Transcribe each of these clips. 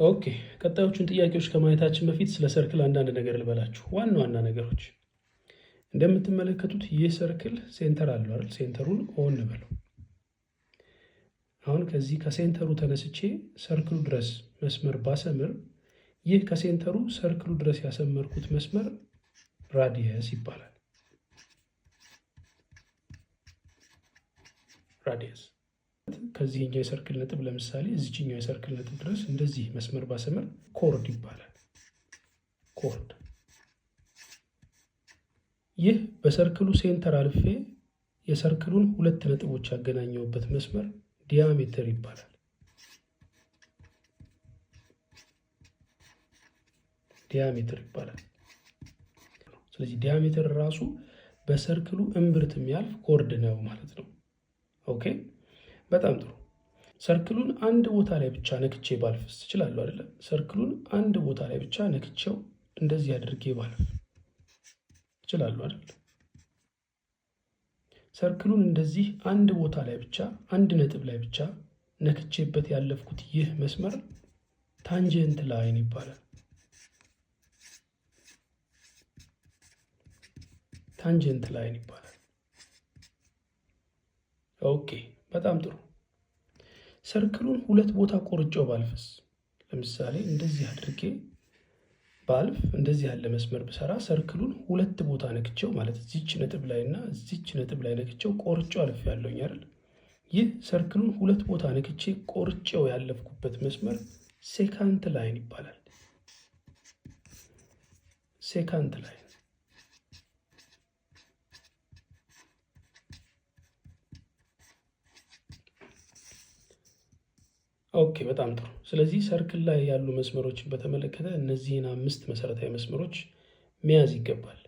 ኦኬ ቀጣዮቹን ጥያቄዎች ከማየታችን በፊት ስለ ሰርክል አንዳንድ ነገር ልበላችሁ። ዋና ነገሮች እንደምትመለከቱት ይህ ሰርክል ሴንተር አለው አይደል? ሴንተሩን ኦ እንበለው። አሁን ከዚህ ከሴንተሩ ተነስቼ ሰርክሉ ድረስ መስመር ባሰምር ይህ ከሴንተሩ ሰርክሉ ድረስ ያሰመርኩት መስመር ራዲየስ ይባላል። ራዲየስ ከዚህኛው የሰርክል ነጥብ ለምሳሌ እዚህኛው የሰርክል ነጥብ ድረስ እንደዚህ መስመር ባሰምር ኮርድ ይባላል። ኮርድ። ይህ በሰርክሉ ሴንተር አልፌ የሰርክሉን ሁለት ነጥቦች ያገናኘውበት መስመር ዲያሜትር ይባላል። ዲያሜትር ይባላል። ስለዚህ ዲያሜትር ራሱ በሰርክሉ እምብርት የሚያልፍ ኮርድ ነው ማለት ነው። ኦኬ በጣም ጥሩ። ሰርክሉን አንድ ቦታ ላይ ብቻ ነክቼ ባልፍስ እችላለሁ አይደለ? ሰርክሉን አንድ ቦታ ላይ ብቻ ነክቼው እንደዚህ አድርጌ ባልፍ እችላለሁ አይደል? ሰርክሉን እንደዚህ አንድ ቦታ ላይ ብቻ አንድ ነጥብ ላይ ብቻ ነክቼበት ያለፍኩት ይህ መስመር ታንጀንት ላይን ይባላል። ታንጀንት ላይን ይባላል። ኦኬ በጣም ጥሩ። ሰርክሉን ሁለት ቦታ ቆርጬው ባልፍስ? ለምሳሌ እንደዚህ አድርጌ ባልፍ እንደዚህ ያለ መስመር ብሰራ ሰርክሉን ሁለት ቦታ ነክቼው ማለት እዚች ነጥብ ላይ እና እዚች ነጥብ ላይ ነክቼው ቆርጬው አልፍ ያለውኝ አይደል? ይህ ሰርክሉን ሁለት ቦታ ነክቼ ቆርጬው ያለፍኩበት መስመር ሴካንት ላይን ይባላል። ሴካንት ላይን። ኦኬ በጣም ጥሩ። ስለዚህ ሰርክል ላይ ያሉ መስመሮችን በተመለከተ እነዚህን 5 መሰረታዊ መስመሮች መያዝ ይገባል።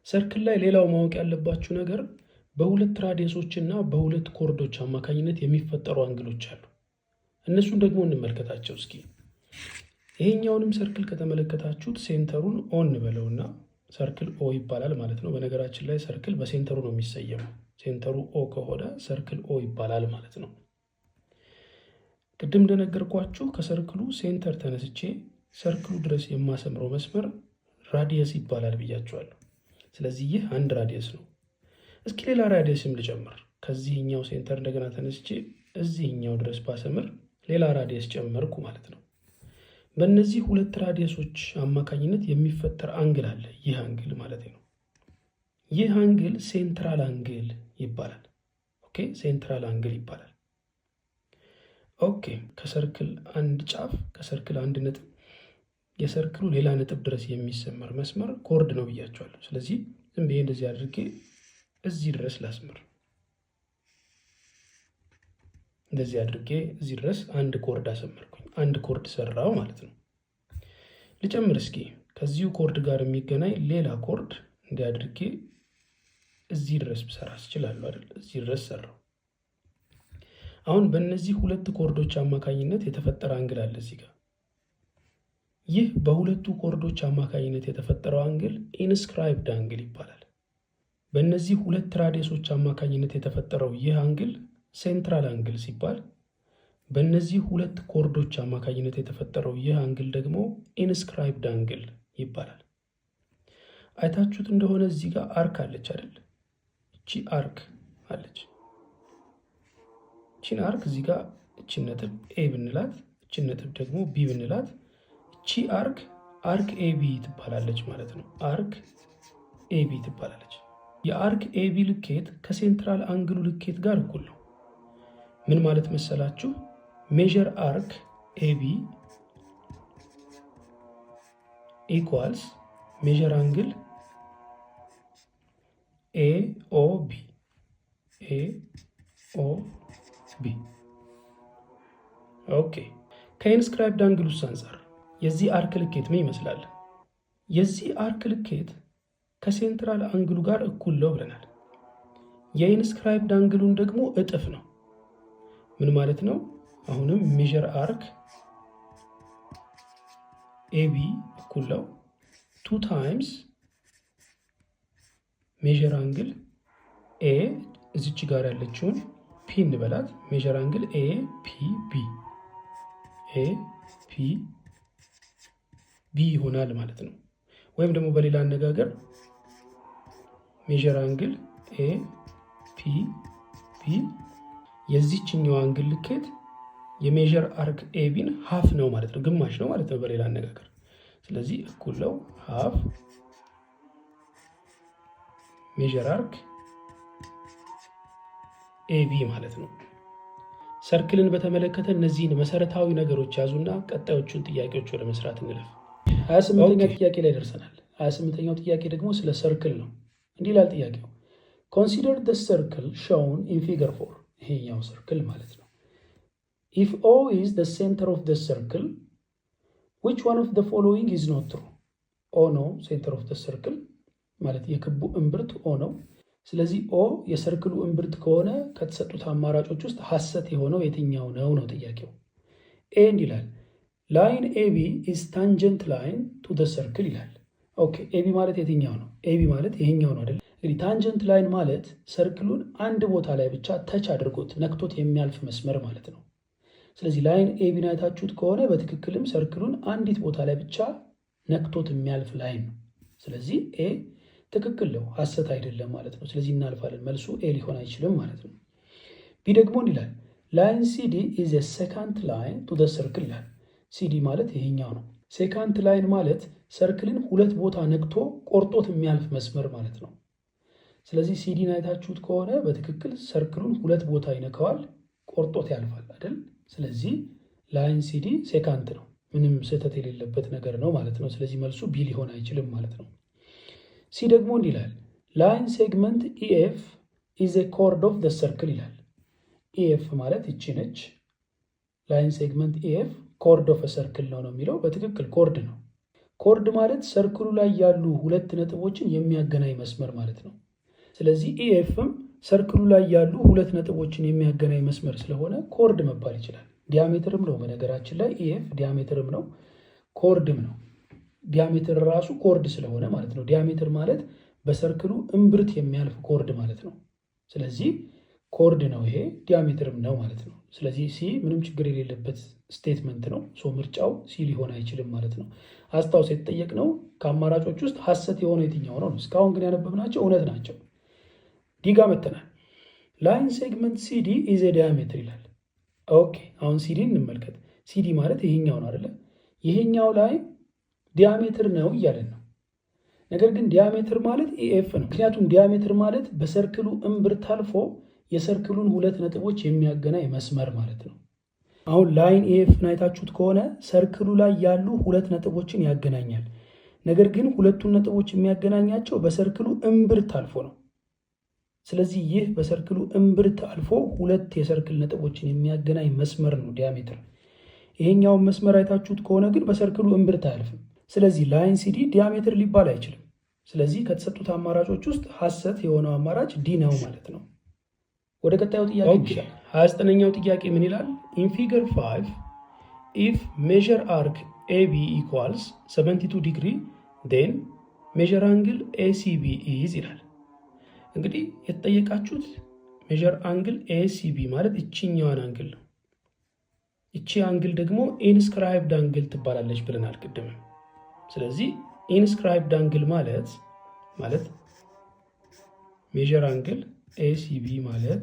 ሰርክል ላይ ሌላው ማወቅ ያለባችሁ ነገር በሁለት ራዲየሶች እና በሁለት ኮርዶች አማካኝነት የሚፈጠሩ አንግሎች አሉ። እነሱን ደግሞ እንመልከታቸው እስኪ። ይሄኛውንም ሰርክል ከተመለከታችሁት ሴንተሩን ኦ እንበለውና ሰርክል ኦ ይባላል ማለት ነው። በነገራችን ላይ ሰርክል በሴንተሩ ነው የሚሰየመው። ሴንተሩ ኦ ከሆነ ሰርክል ኦ ይባላል ማለት ነው። ቅድም እንደነገርኳችሁ ከሰርክሉ ሴንተር ተነስቼ ሰርክሉ ድረስ የማሰምረው መስመር ራዲየስ ይባላል ብያችኋለሁ። ስለዚህ ይህ አንድ ራዲየስ ነው። እስኪ ሌላ ራዲየስም ልጨምር። ከዚህኛው ሴንተር እንደገና ተነስቼ እዚህኛው ድረስ ባሰምር ሌላ ራዲየስ ጨመርኩ ማለት ነው። በእነዚህ ሁለት ራዲየሶች አማካኝነት የሚፈጠር አንግል አለ። ይህ አንግል ማለት ነው። ይህ አንግል ሴንትራል አንግል ይባላል። ኦኬ ሴንትራል አንግል ይባላል። ኦኬ ከሰርክል አንድ ጫፍ ከሰርክል አንድ ነጥብ የሰርክሉ ሌላ ነጥብ ድረስ የሚሰመር መስመር ኮርድ ነው ብያቸዋለሁ። ስለዚህ ዝም ብዬ እንደዚህ አድርጌ እዚህ ድረስ ላስምር። እንደዚህ አድርጌ እዚህ ድረስ አንድ ኮርድ አሰመርኩኝ። አንድ ኮርድ ሰራው ማለት ነው። ልጨምር እስኪ ከዚሁ ኮርድ ጋር የሚገናኝ ሌላ ኮርድ እንዲህ አድርጌ እዚህ ድረስ ብሰራ እችላለሁ አይደል? እዚህ ድረስ ሰራው። አሁን በእነዚህ ሁለት ኮርዶች አማካኝነት የተፈጠረ አንግል አለ እዚህ ጋር። ይህ በሁለቱ ኮርዶች አማካኝነት የተፈጠረው አንግል ኢንስክራይብድ አንግል ይባላል። በእነዚህ ሁለት ራዲየሶች አማካኝነት የተፈጠረው ይህ አንግል ሴንትራል አንግል ሲባል፣ በእነዚህ ሁለት ኮርዶች አማካኝነት የተፈጠረው ይህ አንግል ደግሞ ኢንስክራይብድ አንግል ይባላል። አይታችሁት እንደሆነ እዚህ ጋር አርክ አለች አይደል? እቺ አርክ አለች። እቺን አርክ እዚህ ጋር እቺን ነጥብ ኤ ብንላት እቺን ነጥብ ደግሞ ቢ ብንላት እቺ አርክ ኤቢ ትባላለች ማለት ነው። አርክ ኤቢ ትባላለች። የአርክ ኤቢ ልኬት ከሴንትራል አንግሉ ልኬት ጋር እኩል ነው። ምን ማለት መሰላችሁ? ሜዠር አርክ ኤቢ ኢኳልስ ሜዠር አንግል ኤኦቢ ቢ። ኦኬ ከኢንስክራይብድ አንግል ውስጥ አንጻር የዚህ አርክ ልኬት ምን ይመስላል? የዚህ አርክ ልኬት ከሴንትራል አንግሉ ጋር እኩል ነው ብለናል። የኢንስክራይብድ አንግሉን ደግሞ እጥፍ ነው። ምን ማለት ነው? አሁንም ሜዠር አርክ ኤቢ እኩል ነው 2 ታይምስ ሜዠር አንግል ኤ እዚች ጋር ያለችውን ፒ እንበላት። ሜዠር አንግል ኤ ፒ ቢ ቢ ይሆናል ማለት ነው። ወይም ደግሞ በሌላ አነጋገር ሜዥር አንግል ኤ ፒ ቢ የዚችኛው አንግል ልኬት የሜዥር አርክ ኤቢን ሀፍ ነው ማለት ነው፣ ግማሽ ነው ማለት ነው በሌላ አነጋገር። ስለዚህ እኩል ነው ሀፍ ሜዥር አርክ ኤቢ ማለት ነው። ሰርክልን በተመለከተ እነዚህን መሰረታዊ ነገሮች ያዙና ቀጣዮቹን ጥያቄዎች ወደ መስራት እንለፍ። 28ኛ ጥያቄ ላይ ደርሰናል። 28ኛው ጥያቄ ደግሞ ስለ ሰርክል ነው። እንዲህ ይላል ጥያቄው ኮንሲደር the circle shown in figure 4 ይሄኛው ሰርክል ማለት ነው። if O is the center of the circle which one of the following is not true? O ነው center of the circle ማለት የክቡ እምብርት O ነው። ስለዚህ ኦ የሰርክሉ እምብርት ከሆነ ከተሰጡት አማራጮች ውስጥ ሐሰት የሆነው የትኛው ነው ነው ጥያቄው። ኤ ይላል ላይን ኤቢ ኢዝ ታንጀንት ላይን ቱ ዘ ሰርክል ይላል። ኦኬ ኤቢ ማለት የትኛው ነው? ኤቢ ማለት ይሄኛው ነው አይደል? እንግዲህ ታንጀንት ላይን ማለት ሰርክሉን አንድ ቦታ ላይ ብቻ ተች አድርጎት ነክቶት የሚያልፍ መስመር ማለት ነው። ስለዚህ ላይን ኤቢን አይታችሁት ከሆነ በትክክልም ሰርክሉን አንዲት ቦታ ላይ ብቻ ነክቶት የሚያልፍ ላይን ነው። ስለዚህ ኤ ትክክል ነው፣ ሐሰት አይደለም ማለት ነው። ስለዚህ እናልፋለን። መልሱ ኤ ሊሆን አይችልም ማለት ነው። ቢ ደግሞ ይላል ላይን ሲዲ ኢዝ ኤ ሴካንት ላይን ቱ ዘ ሰርክል ይላል። ሲዲ ማለት ይሄኛው ነው። ሴካንት ላይን ማለት ሰርክልን ሁለት ቦታ ነክቶ ቆርጦት የሚያልፍ መስመር ማለት ነው። ስለዚህ ሲዲን አይታችሁት ከሆነ በትክክል ሰርክሉን ሁለት ቦታ ይነካዋል፣ ቆርጦት ያልፋል አይደል? ስለዚህ ላይን ሲዲ ሴካንት ነው፣ ምንም ስህተት የሌለበት ነገር ነው ማለት ነው። ስለዚህ መልሱ ቢ ሊሆን አይችልም ማለት ነው። ሲ ደግሞ ይላል ላይን ሴግመንት ኢኤፍ ኢዝ ኤ ኮርድ ኦፍ ዘ ሰርክል ይላል። ኢኤፍ ማለት ይቺ ነች። ላይን ሴግመንት ኢኤፍ ኮርድ ኦፍ ሰርክል ነው የሚለው በትክክል ኮርድ ነው። ኮርድ ማለት ሰርክሉ ላይ ያሉ ሁለት ነጥቦችን የሚያገናኝ መስመር ማለት ነው። ስለዚህ ኢኤፍም ሰርክሉ ላይ ያሉ ሁለት ነጥቦችን የሚያገናኝ መስመር ስለሆነ ኮርድ መባል ይችላል። ዲያሜትርም ነው በነገራችን ላይ ኢኤፍ ዲያሜትርም ነው ኮርድም ነው። ዲያሜትር ራሱ ኮርድ ስለሆነ ማለት ነው። ዲያሜትር ማለት በሰርክሉ እምብርት የሚያልፍ ኮርድ ማለት ነው። ስለዚህ ኮርድ ነው ይሄ፣ ዲያሜትርም ነው ማለት ነው። ስለዚህ ሲ ምንም ችግር የሌለበት ስቴትመንት ነው። ሶ ምርጫው ሲ ሊሆን አይችልም ማለት ነው። አስታውስ የተጠየቅነው ከአማራጮች ውስጥ ሐሰት የሆነ የትኛው ነው? እስካሁን ግን ያነበብናቸው እውነት ናቸው። ዲጋ መተናል። ላይን ሴግመንት ሲዲ ኢዝ ኤ ዲያሜትር ይላል። ኦኬ አሁን ሲዲ እንመልከት። ሲዲ ማለት ይሄኛው ነው አይደለ? ይሄኛው ላይ ዲያሜትር ነው እያለን ነው። ነገር ግን ዲያሜትር ማለት ኢኤፍ ነው። ምክንያቱም ዲያሜትር ማለት በሰርክሉ እምብርት አልፎ የሰርክሉን ሁለት ነጥቦች የሚያገናኝ መስመር ማለት ነው። አሁን ላይን ኢኤፍን አይታችሁት ከሆነ ሰርክሉ ላይ ያሉ ሁለት ነጥቦችን ያገናኛል። ነገር ግን ሁለቱን ነጥቦች የሚያገናኛቸው በሰርክሉ እምብርት አልፎ ነው። ስለዚህ ይህ በሰርክሉ እምብርት አልፎ ሁለት የሰርክል ነጥቦችን የሚያገናኝ መስመር ነው ዲያሜትር። ይሄኛውን መስመር አይታችሁት ከሆነ ግን በሰርክሉ እምብርት አያልፍም። ስለዚህ ላይን ሲዲ ዲያሜትር ሊባል አይችልም። ስለዚህ ከተሰጡት አማራጮች ውስጥ ሐሰት የሆነው አማራጭ ዲ ነው ማለት ነው። ወደ ቀጣዩ ጥያቄ ይሻል። 29ኛው ጥያቄ ምን ይላል? ኢን ፊገር 5 ኢፍ ሜዥር አርክ ኤቢ ኢኳልስ 72 ዲግሪ ዴን ሜዥር አንግል ኤሲቢ ኢዝ ይላል። እንግዲህ የተጠየቃችሁት ሜዥር አንግል ኤሲቢ ማለት እቺኛዋን አንግል ነው። እቺ አንግል ደግሞ ኢንስክራይብድ አንግል ትባላለች ብለናል ቅድም። ስለዚህ ኢንስክራይብድ አንግል ማለት ሜዥር አንግል ኤሲቢ ማለት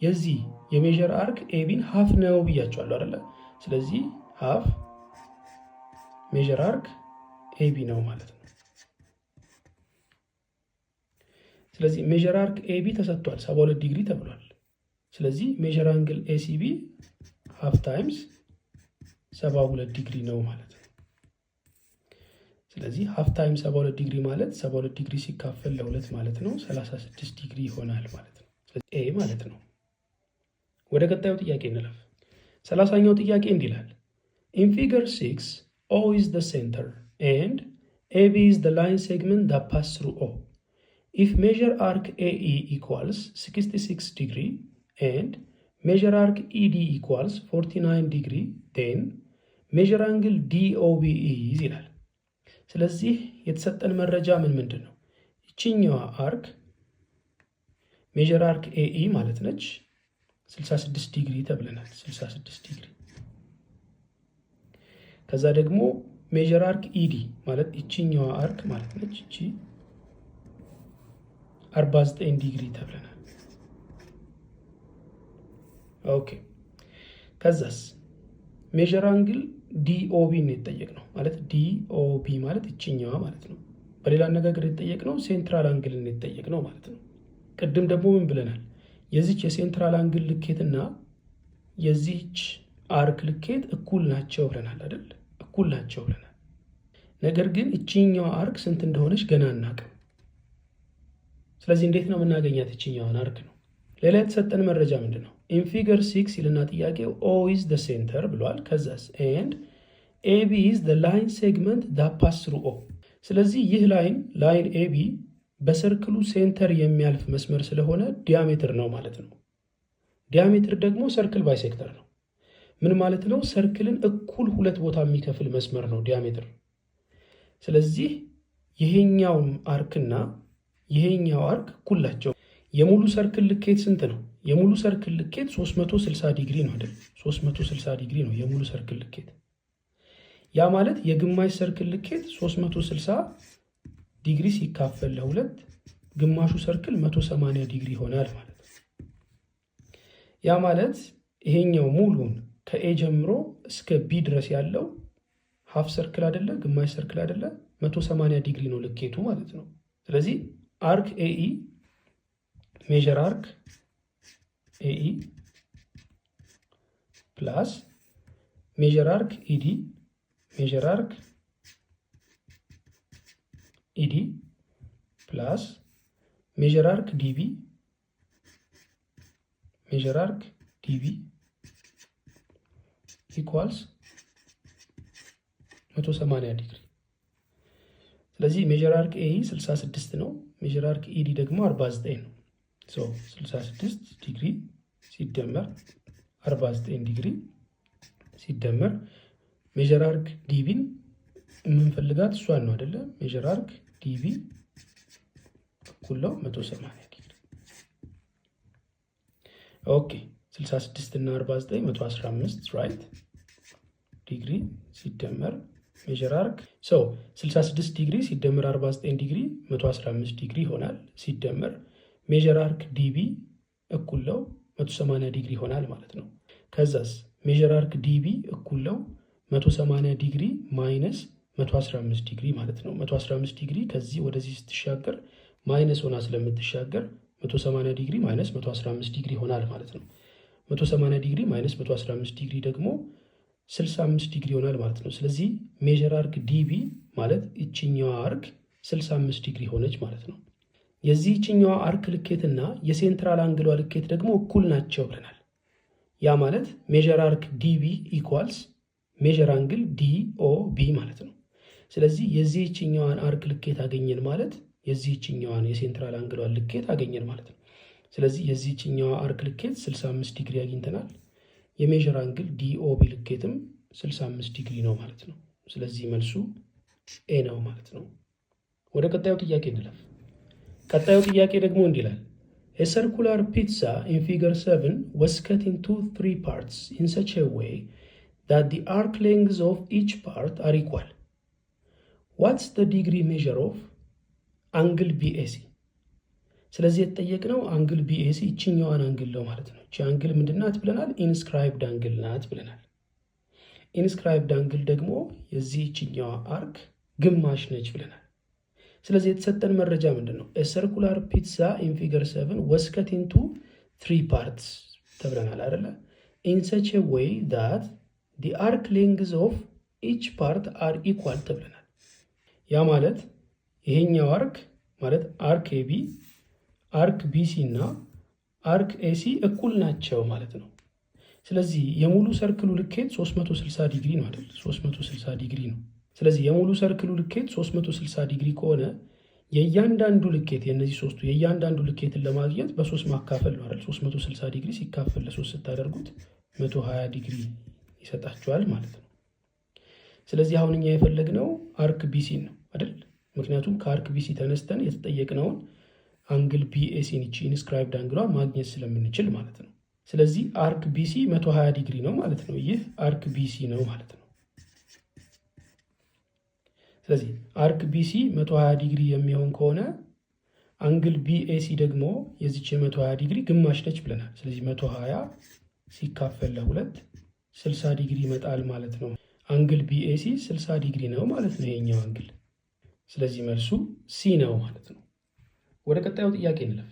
የዚህ የሜዥር አርክ ኤቢን ሀፍ ነው ብያቸዋለሁ አይደለ? ስለዚህ ሀፍ ሜዥር አርክ ኤቢ ነው ማለት ነው። ስለዚህ ሜዥር አርክ ኤቢ ተሰጥቷል 72 ዲግሪ ተብሏል። ስለዚህ ሜዥር አንግል ኤሲቢ ሀፍ ታይምስ 72 ዲግሪ ነው ማለት ነው። ስለዚህ ሀፍ ታይም 72 ዲግሪ ማለት 72 ዲግሪ ሲካፈል ለ2 ማለት ነው 36 ዲግሪ ይሆናል ማለት ነው። ስለዚህ ኤ ማለት ነው። ወደ ቀጣዩ ጥያቄ እንለፍ። 30ኛው ጥያቄ እንዲህ ይላል ኢን ፊገር 6 O is the center and AB is the line segment that pass through O. If measure arc AE equals 66 degree and measure arc ED equals 49 degree then measure angle DOB is ይላል። ስለዚህ የተሰጠን መረጃ ምንድን ነው? ይችኛዋ አርክ ሜዥር አርክ ኤኢ ማለት ነች 66 ዲግሪ ተብለናል። 66 ዲግሪ ከዛ ደግሞ ሜጀር አርክ ኢዲ ማለት ይችኛዋ አርክ ማለት ነች። እቺ 49 ዲግሪ ተብለናል። ኦኬ ከዛስ ሜጀር አንግል ዲኦቢ ነው የተጠየቅነው። ማለት ዲኦቢ ማለት ይችኛዋ ማለት ነው። በሌላ አነጋገር የተጠየቅነው ሴንትራል አንግል ነው የተጠየቅነው ማለት ነው። ቅድም ደግሞ ምን ብለናል? የዚች የሴንትራል አንግል ልኬትና የዚች አርክ ልኬት እኩል ናቸው ብለናል አይደል? እኩል ናቸው ብለናል። ነገር ግን እቺኛዋ አርክ ስንት እንደሆነች ገና አናውቅም። ስለዚህ እንዴት ነው የምናገኛት እቺኛዋን አርክ ነው። ሌላ የተሰጠን መረጃ ምንድን ነው? ኢን ፊገር 6 ይልና ጥያቄው ኦ ኢዝ ዘ ሴንተር ብሏል። ከዛስ ኤንድ ኤቢ ኢዝ ዘ ላይን ሴግመንት ዳት ፓስ ትሩ ኦ። ስለዚህ ይህ ላይን ኤቢ በሰርክሉ ሴንተር የሚያልፍ መስመር ስለሆነ ዲያሜትር ነው ማለት ነው። ዲያሜትር ደግሞ ሰርክል ባይሴክተር ነው። ምን ማለት ነው? ሰርክልን እኩል ሁለት ቦታ የሚከፍል መስመር ነው ዲያሜትር። ስለዚህ ይሄኛው አርክና ይሄኛው አርክ እኩል ናቸው። የሙሉ ሰርክል ልኬት ስንት ነው? የሙሉ ሰርክል ልኬት 360 ዲግሪ ነው አይደል? 360 ዲግሪ ነው የሙሉ ሰርክል ልኬት። ያ ማለት የግማሽ ሰርክል ልኬት 360 ዲግሪ ሲካፈል ለሁለት ግማሹ ሰርክል 180 ዲግሪ ይሆናል ማለት ነው። ያ ማለት ይሄኛው ሙሉን ከኤ ጀምሮ እስከ ቢ ድረስ ያለው ሃፍ ሰርክል አይደለ? ግማሽ ሰርክል አይደለ? 180 ዲግሪ ነው ልኬቱ ማለት ነው። ስለዚህ አርክ ኤኢ ሜጀር አርክ ኤኢ ፕላስ ሜጀር አርክ ኢዲ ሜጀር አርክ ኢዲ ፕላስ ሜጀር አርክ ዲቢ ሜጀር አርክ ዲቢ ኢኳልስ 180 ዲግሪ። ስለዚህ ሜጀር አርክ ኤኢ 66 ነው። ሜጀር አርክ ኢዲ ደግሞ 49 ነው። 66 ዲግሪ ሲደመር 49 ዲግሪ ሲደመር ሜጀር አርክ ዲቢን የምንፈልጋት እሷን ነው አይደለ? ሜጀር አርክ ዲቢ እኩል ነው 180 ዲግሪ። ኦኬ 66 እና 49 115 ራይት ዲግሪ ሲደመር ሜጀር አርክ 66 ዲግሪ ሲደመር 49 ዲግሪ 115 ዲግሪ ይሆናል። ሲደመር ሜጀር አርክ ዲቢ እኩል ነው 180 ዲግሪ ይሆናል ማለት ነው። ከዛስ ሜጀር አርክ ዲቢ እኩል ነው 180 ዲግሪ ማይነስ 115 ዲግሪ ማለት ነው። 115 ዲግሪ ከዚህ ወደዚህ ስትሻገር ማይነስ ሆና ስለምትሻገር 180 ዲግሪ ማይነስ 115 ዲግሪ ይሆናል ማለት ነው። 180 ዲግሪ ማይነስ 115 ዲግሪ ደግሞ 65 ዲግሪ ይሆናል ማለት ነው። ስለዚህ ሜጀር አርክ ዲቢ ማለት ይችኛዋ አርክ 65 ዲግሪ ሆነች ማለት ነው። የዚህ ይችኛዋ አርክ ልኬትና የሴንትራል አንግሏ ልኬት ደግሞ እኩል ናቸው ብለናል። ያ ማለት ሜጀር አርክ ዲቢ ኢኳልስ ሜጀር አንግል ዲኦቢ ማለት ነው። ስለዚህ የዚህ ይችኛዋን አርክ ልኬት አገኘን ማለት የዚህ ይችኛዋን የሴንትራል አንግሏን ልኬት አገኘን ማለት ነው። ስለዚህ የዚህ ይችኛዋ አርክ ልኬት 65 ዲግሪ አግኝተናል። የሜጀር አንግል ዲኦቢ ልኬትም 65 ዲግሪ ነው ማለት ነው። ስለዚህ መልሱ ኤ ነው ማለት ነው። ወደ ቀጣዩ ጥያቄ እንለፍ። ቀጣዩ ጥያቄ ደግሞ እንዲህ ይላል A circular pizza in figure 7 was cut into 3 parts in such a way that the arc lengths of each part are equal. What's the degree measure of angle BAC? ስለዚህ የተጠየቅነው አንግል BAC ይችኛዋን አንግል ነው ማለት ነው። እቺ አንግል ምንድናት ብለናል? ኢንስክራይብድ አንግል ናት ብለናል። ኢንስክራይብድ አንግል ደግሞ የዚህ ይችኛዋ አርክ ግማሽ ነች ብለናል። ስለዚህ የተሰጠን መረጃ ምንድን ነው? ሰርኩላር ፒትዛ ኢን ፊገር 7 was cut into 3 parts ተብለናል አይደለ? in such a way that the arc lengths of each part are equal ተብለናል። ያ ማለት ይሄኛው አርክ ማለት አርክ ኤቢ አርክ ቢሲ እና አርክ ኤሲ እኩል ናቸው ማለት ነው። ስለዚህ የሙሉ ሰርክሉ ልኬት 360 ዲግሪ ነው አይደል? 360 ዲግሪ ነው። ስለዚህ የሙሉ ሰርክሉ ልኬት 360 ዲግሪ ከሆነ የእያንዳንዱ ልኬት የነዚህ ሶስቱ የእያንዳንዱ ልኬትን ለማግኘት በ3 ማካፈል ነው አይደል? 360 ዲግሪ ሲካፈል ለ3 ስታደርጉት 120 ዲግሪ ይሰጣቸዋል ማለት ነው። ስለዚህ አሁን እኛ የፈለግነው አርክ ቢሲ ነው አይደል? ምክንያቱም ከአርክ ቢሲ ተነስተን የተጠየቅነውን አንግል ቢኤሲን እቺ ኢንስክራይብድ አንግሏ ማግኘት ስለምንችል ማለት ነው። ስለዚህ አርክ ቢሲ 120 ዲግሪ ነው ማለት ነው። ይህ አርክ ቢሲ ነው ማለት ነው። ስለዚህ አርክ ቢሲ 120 ዲግሪ የሚሆን ከሆነ አንግል ቢኤሲ ደግሞ የዚች የ120 ዲግሪ ግማሽ ነች ብለናል። ስለዚህ 120 ሲካፈል ለ2 60 ዲግሪ ይመጣል ማለት ነው። አንግል ቢኤሲ 60 ዲግሪ ነው ማለት ነው የኛው አንግል። ስለዚህ መልሱ ሲ ነው ማለት ነው። ወደ ቀጣዩ ጥያቄ እንለፍ።